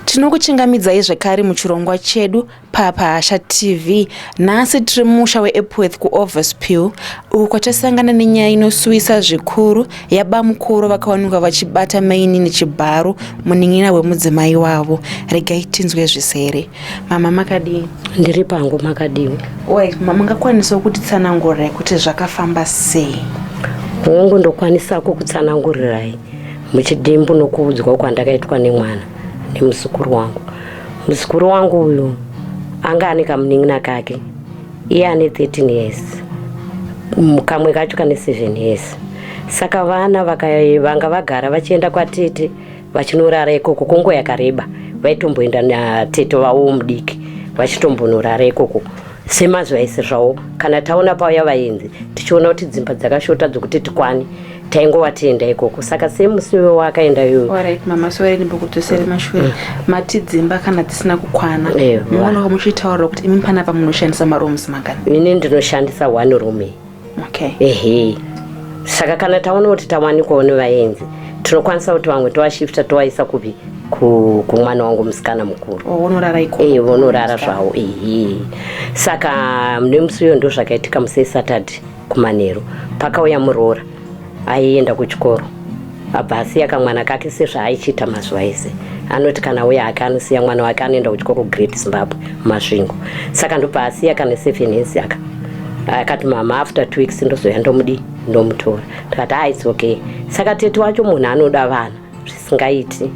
Tinokuchingamidzai zvekare muchirongwa chedu paPahasha TV. Nhasi tiri mumusha weEpworth kuOverspill uku kwatasangana nenyaya inosuwisa zvikuru yaBamkuru vakawanikwa vachibata maini nechibharo munin'ina wemudzimai wavo. Regai tinzwe zvisere. Mama makadii? Ndiri pangu makadiwi. Wait, mama mungakwanisawo kutitsanangurirai kuti zvakafamba sei? Hongu ndokwanisa kukutsanangurirai muchidimbu nokuudzwa kwandakaitwa nemwana nemuzukuru wangu. Muzukuru wangu uyu anga ane kamunin'ina kake. Iye ane 13 years. Kamwe kacho kane 7 years. Saka vana vanga vagara vachienda kwaTete vachinorara ikoko kongo yakareba. Vaitomboenda naTete wavo mudiki vachitombonorara ikoko semazuva ese zvawo. Kana taona pauya vaenzi tichiona kuti dzimba dzakashota dzokuti tikwani taingova tienda ikoko. Saka semusi wewe wakaenda iyoyo. Alright mama, sorry ndimbokudzosera mashure. Mati dzimba kana dzisina kukwana. Muona muchitaura kuti imi panapa munoshandisa marooms mangani? Ini ndinoshandisa 1 room. Okay. Saka kana taona kuti tawanikwawo nevaenzi tinokwanisa kuti vamwe toashifta tovaisa kupi kumwana wangu musikana mukuru. Vonorara ikoko. Vonorara zvawo. Saka nemusi uyo ndo zvakaitika musi Saturday kumanheru. Pakauya muroora aienda kuchikoro. Abva asiya kamwana kake sezvaaichita mazuva ese. Anoti kana uya ake anosiya mwana wake anoenda kuchikoro Great Zimbabwe Masvingo. Saka ndobva asiya kana 7 years aka. Akati mama after 2 weeks ndozoya ndomutora. Ndikati it's okay. Saka Tete wacho munhu anoda vana zvisingaiti.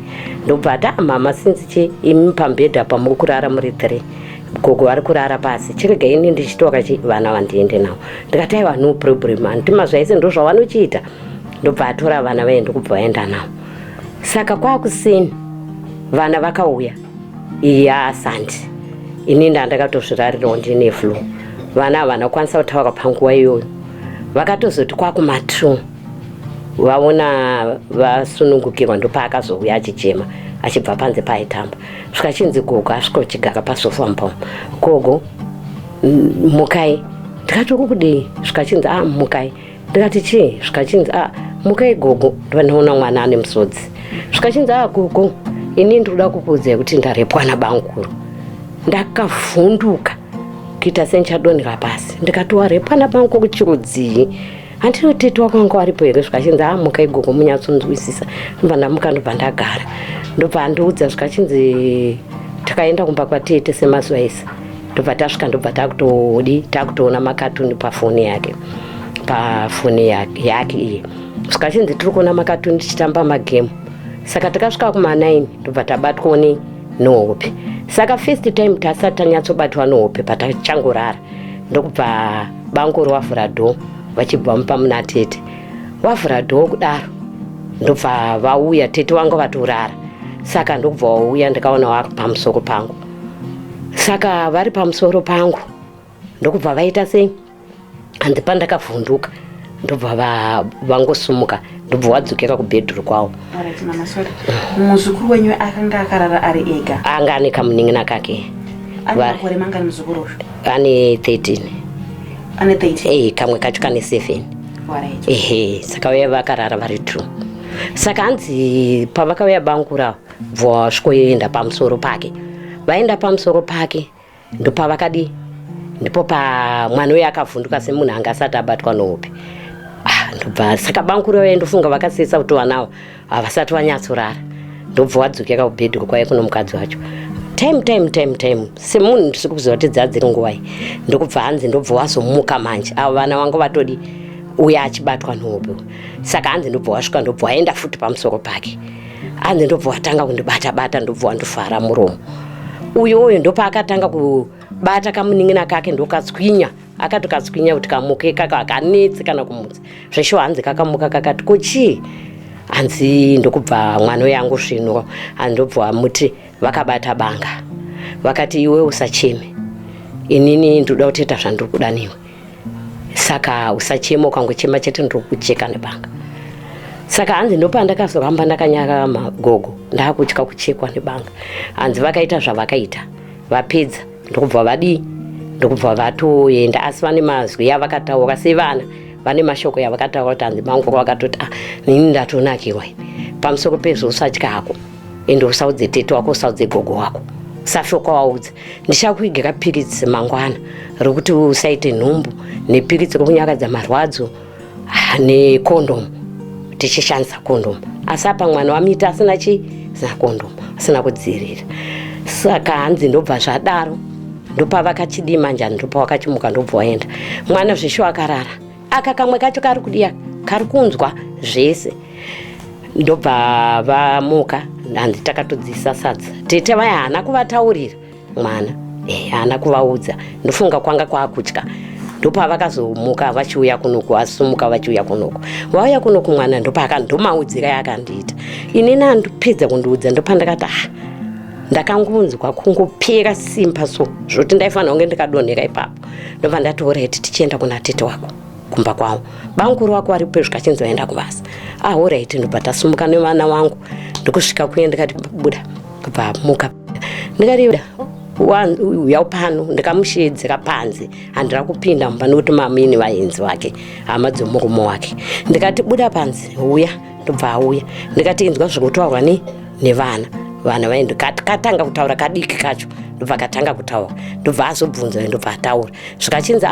Ndobva mama sinzi imi pambedha pamuri kurara muri 3. Gogo ari kurara pasi. Chirega ini ndichitoka vana vandiende navo. Ndikati aiwa no problem. Andima zvaise ndo zvavanochiita. Ndobva atora vana vaende kubva vaenda navo. Saka kwakusini vana vakauya. Sandi. Ini ndandakatozvirarirawo ndine flu. Vana vanokwanisa kutaura panguva iyoyo. Vakatozoti kwakumatru. Vaona vasunungukirwa ndopaakazouya achichema achibva panze paaitamba. Zvikachinzi gogo asvika kuchigara pasofa mupamu. Gogo mukai. Ndikati kudii? Zvikachinzi mukai. Ndikati chii? Zvikachinzi mukai gogo. Ndinoona mwana ane musodzi. Zvikachinzi gogo ini ndinoda kukuudzai kuti ndarepwa naBamkuru. Ndakavhunduka kuita senchadonhera pasi. Ndikati warepwa naBamkuru kuchirudzii? Handino Tete wakanga aripo here? Zvikachinzi mukai gogo munyatsonzwisisa. Ndobva ndamuka ndobva ndagara. Ndobva andiudza zvikachinzi takaenda kumba kwaTete semazuva ese. Ndobva tasvika ndobva takutoona makatuni pafoni yake. Pafoni yake iye. Zvikachinzi tiri kuona makatuni tichitamba magemu. Saka takasvika kuma9 ndobva tabatwa nehope. Saka first time tasati tanyatsobatwa nehope patachangorara. Ndokubva Bamkuru wavhura dhoo vachibva mupa muna Tete. Wavhura dhoo kudaro ndobva vauya Tete wangu vatorara. Saka ndokubva vauya ndikaona vari pamusoro pangu. Saka vari pamusoro pangu ndokubva vaita sei? Handi pandakavhunduka ndobva vangosumuka ndobva wadzokera kubhedhuru kwavo. Alright mama, sorry. Muzukuru wenyu akanga akarara ari ega? Anga ane kamunin'ina kake. Ane makore mangani muzukuru? Ane 13. Ane 13? Kamwe kacho kane 7. Alright. Saka uya vakarara vari 2. Saka hanzi pavakauya Bamkuru vasvikoenda pamusoro pake. Vaenda pamusoro pake ndopavakadi. Ndipo pa mwana uya akavhunduka semunhu anga asati abatwa nehope. Ndobva saka Bamkuru vaendofunga vakasisa kuti vanawo havasati vanyatsorara. Ndobva wadzokera kubhedhuru kwaiye kuno mukadzi wacho. Time. Semunhu ndisi kuziva kuti dzadziri nguva iyi. Ndokubva hanzi ndobva wazomuka manje. Avo vana vangu vatodi uya achibatwa nehope. Saka hanzi ndobva wasvika ndobva waenda futi pamusoro pake. Hanzi ndobva watanga kundibata ndobva wandovhara muromo. Uyo ndopaakatanga kubata kamunin'ina kake ndokatswinya. Akatokatswinya kuti kamuke kakanetsi kana kumudzi. Zvesho hanzi kakamuka kakati kochii? Hanzi ndokubva mwana uyangu zvino. Hanzi ndobva wamuti vakabata banga. Vakati iwe usacheme. Inini ndoda kutoita zvandiri kuda newe. Saka usachema, ukangochema chete ndokucheka nebanga. Saka hanzi ndopandakazohamba ndakanyaka magogo. Ndakutya kuchekwa nebanga. Hanzi vakaita zvavakaita. Vapedza ndokubva vadii? Ndokubva vatoenda asi vane mazwi yavakataura sevana. Vane mashoko yavakataura kuti hanzi Bamkuru vakatoti nini ndatonakirwa. Pamusoro pezvo usatyako. ende usaudze tete wako usaudze gogo wako sashoko waudza ndichakuiga kapiritsi mangwana rokuti usaite nhumbu nepiritsi rokunyakadza marwadzo nekondomu tichishandisa kondomu asi apa mwana wamita asina sina kondomu asina kudzivirira saka hanzi ndobva zvadaro ndopavakachidima njani ndopavakachimuka ndobva waenda mwana zvesho akarara aka kamwe kacho kari kudia kari kunzwa zvese ndobva vamuka hanzi takatodzisa sadza tete vaya haana kuvataurira mwana haana kuvaudza ndofunga kwanga kwakutya ndopavakazomuka vachiuya kunoku vasumuka vachiuya kunoku vauya kunoku mwana ndomaudzira yakandiita inini andopedza kundiudza ndopandakati ndakangunzwa kungopera simba so zvoti ndaifanira kunge ndikadonhera ipapo ndobva ndati oreti tichienda kuna tete wako kumba kwavo bamkuru wako vari pedyo kachinzoenda kuvasa oreti ndobva tasumuka nevana wangu ndokusvika kuye ndikati buda kubva muka ndikati uya pano ndikamushedzera panze handira kupinda mumba nokuti mamini vaenzi vake hama dzomurume wake ndikati buda panze uya ndobva auya ndikati inzwa zvekutaurwa nevana vana vaende katanga kutaura kadiki kacho ndobva katanga kutaura ndobva azobvunza ndobva ataura zvikachinzi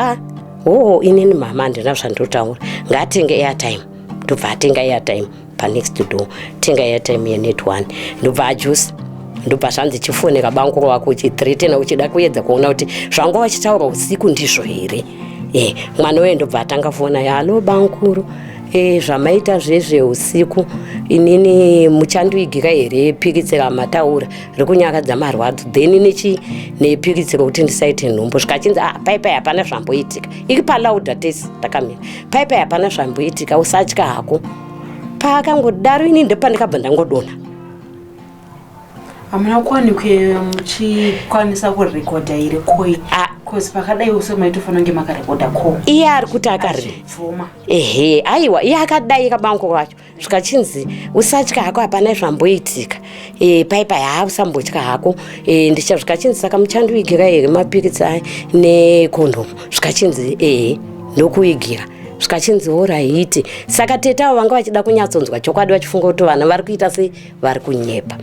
inini mama handina zvandotaura ngaatenge airtime ndobva atenga airtime panext door tenga airtime yenet 1 ndobva ajusa ndobva zvanzi chifonera bamkuru wako uchithreatena uchida kuedza kuona kuti zvanga vachitaura usiku ndizvo here mwana weye ndobva atanga fona halo bamkuru zvamaita zvezveusiku inini muchandiigira here piritsi ramataura rikunyakadza marwadzo then nepiritsi rokuti ndisaite nhumbu zvikachinzi paipai hapana zvamboitika iri palauda tesi takamira paipai hapana zvamboitika usatya hako paakangodaro ini ndepandikabva ndangodona hamuna kuwanikwe muchikwanisa kurekodha iri koi kozi pakadai uso maitofanira kunge makarekodha ko iye ari kuti akaripfuma aiwa iye akadai kabamko kwacho zvikachinzi usatya hako hapana zvamboitika paipai usambotya hako zvikachinzi saka muchandiigira here mapiritsi aya nekondomu zvikachinzi ndokuigira zvikachinzi oraiti saka tete avo vanga vachida kunyatsonzwa chokwadi vachifunga kuti vana vari kuita sei vari kunyepa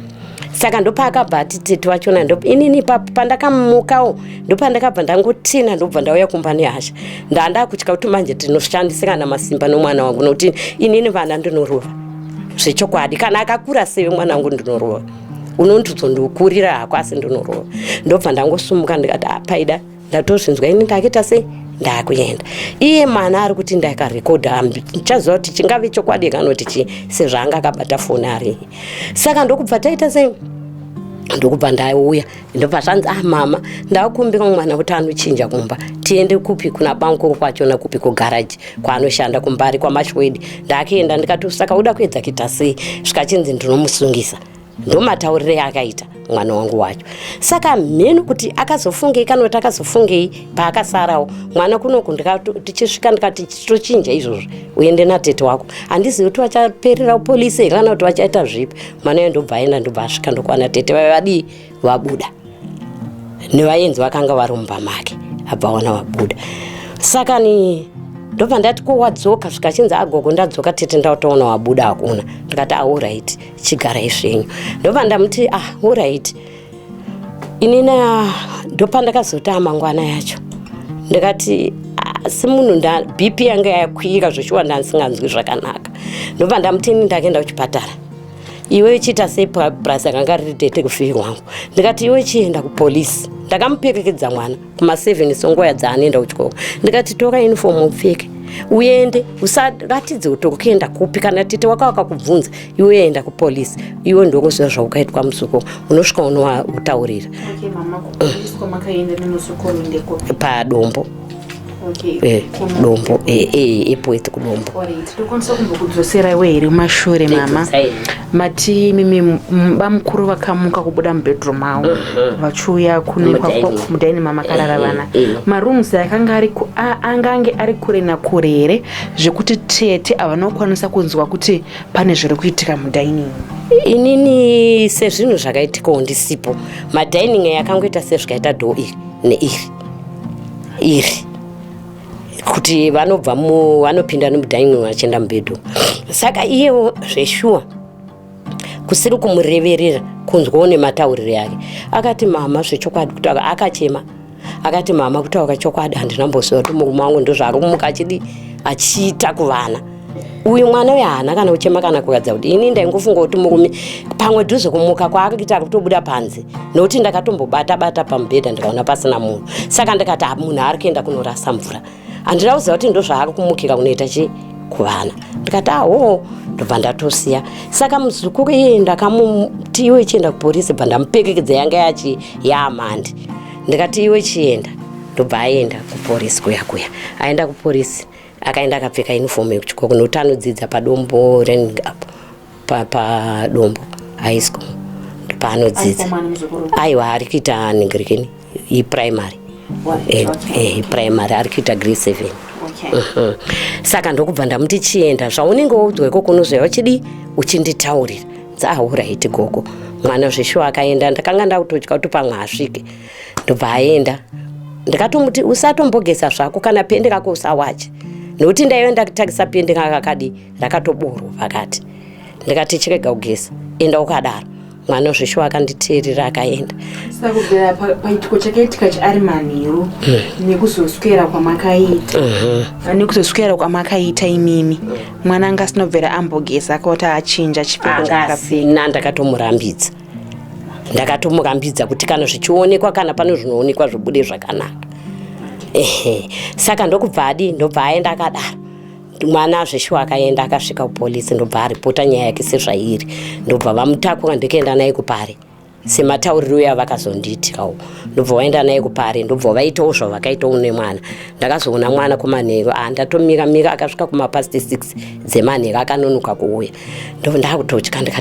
saka ndopakabhati tete wachona inini pandakamukawo ndopandakabva ndangotina ndobva ndauya kumba nehasha ndanda kutya kuti manje tinoshandisirana masimba nomwana wangu nokuti inini vana ndinorova zvechokwadi kana akakura sei mwana wangu ndinorova unondizondikurira hako asi ndinorova ndobva ndangosumuka ndikati paida ndatozvinzwa ini ndakita sei ndakuenda iye mwana ari kuti ndakarekodha ndichaziva kuti chingave chokwadi kanoti sezvaanga akabata foni ari saka ndokubva taita sei ndokubva ndauya ndobva zvanzi mama ndakumbira mwana kuti anochinja kumba tiende kupi kuna bamkuru kwachona kupi kugaraji kwaanoshanda kumbari kwamashwedi ndakuenda ndikati saka uda kuedza kuita sei zvikachinzi ndinomusungisa ndomataurire akaita mwana wangu wacho saka mhenu kuti akazofungei kana kuti akazofungei paakasarawo mwana kunoku tichisvika ndikati tochinja izvozvo uende natete wako handizivi kuti vachaperera polisi here kana kuti vachaita zvipi mwana uyo ndobva aenda ndobva asvika ndokwana tete vavadii vabuda nevaenzi vakanga vari mumba make abvaona vabuda saka ndobva ndati ko wadzoka zvikachinzi agogo ndadzoka tete ndautaona wabuda hakuna ndikati alright chigarai zvenyu ndobva ndamuti alright inina ndopandakazota mangwana yacho ndikati semunhu bp yanga yakwira zvichiwa ndandisinganzwi zvakanaka ndobva ndamuti ini ndakaenda kuchipatara iwe chiita sei purasi akanga riri tete kufiri wangu ndikati iwe chienda kupolisi ndakamuperekedza mwana kuma7 songoya dzaanoenda kuchikoro ndikati tora uniform upfeke uende usaratidze kuti ukuenda kupi kana tete wako akakubvunza iwe enda kupolisi iwe ndokuziva zvaukaitwa Muzukuru unosvika unoutaurira padombo dombo Epworth kudombo tokwanisa kumbokudzosera iwe here mumashure mama mati mimi bamkuru vakamuka kubuda mubedroom avo vachiuya kunekwa mudaini mamakarara vana marooms angange ari kure nakure here zvekuti tete havanokwanisa kunzwa kuti pane zviri kuitika mudaini inini sezvinhu zvakaitikawo ndisipo madaining yakangoita sezvikaita dhoo iri neiri kuti vanobva vanopinda nemudhaini vachienda mubedroom saka iyewo zveshuwa kusiri kumureverera kunzwawo nematauriro yake. Akati mama zvechokwadi kuti akachema akati mama kutaura chokwadi handinamboziva kuti murume wangu ndozvaarikumuka achiita kuvana. Uyu mwana uyu haana kana kuchema kana kuradza kuti ini ndaingofunga kuti murume pamwe dhuze kumuka kwaakaita kutobuda panze nokuti ndakatombobata pamubhedha ndikaona pasina munhu. Saka ndikati munhu ari kuenda kunorasa mvura. Handina kuziva kuti ndozvaari kumukira kunoita kuvana. Ndikati ndobva ndatosiya. Saka muzukuru iye ndakamuti iwe chienda kupolisi bva ndamupekekedza yanga yaamandi. Ndikati iwe chienda. Ndobva aenda kupolisi kuya. Aenda kupolisi akaenda akapfeka uniform yekuchikoro nokuti anodzidza padombo running up padombo high school paanodzidza. Aiwa ari kuita ningirikini primary. Primary ari kuita grade 7. Saka ndokubva ndamuti chienda zvaunenge waudzwa ikoko unozoya uchinditaurira. Alright gogo. Mwana zveshuwa akaenda ndakanga ndakutotya kuti pamwe asvike. Ndobva aenda. Ndikatomuti usatombogesa zvako kana pende kako usawache. Nokuti ndaienda kutakisa pende kakadi rakatoborwa pakati. Ndikati chirega kugesa. Enda ukadaro. Mwana zveshuwa akanditeerera akaenda. Saka kubvira paitiko chakaitika ari manheru nekuzoswera kwamakaita. Nekuzoswera kwamakaita imimi. Mwana anga asinobvera ambogesa akauti achinja chipfeko chakapfeka. Ndakatomurambidza. Ndakatomurambidza kuti kana zvichionekwa kana pane zvinoonekwa zvibude zvakanaka. Saka ndobva aenda akadaro. Mwana zveshuwa akaenda akasvika kupolisi ndobva aripota nyaya yake sezvairi. Ndobva vamutakura ndikaenda naye kupare. Sematauriro yavakazonditikawo. Ndobva vaenda naye kupare. Ndobva vaitawo zvavakaitawo nemwana. Ndakazoona mwana kumanheru ndatomira akasvika kumapasti 6 dzemanheru akanonoka kuuya. Ndakutotya ndikati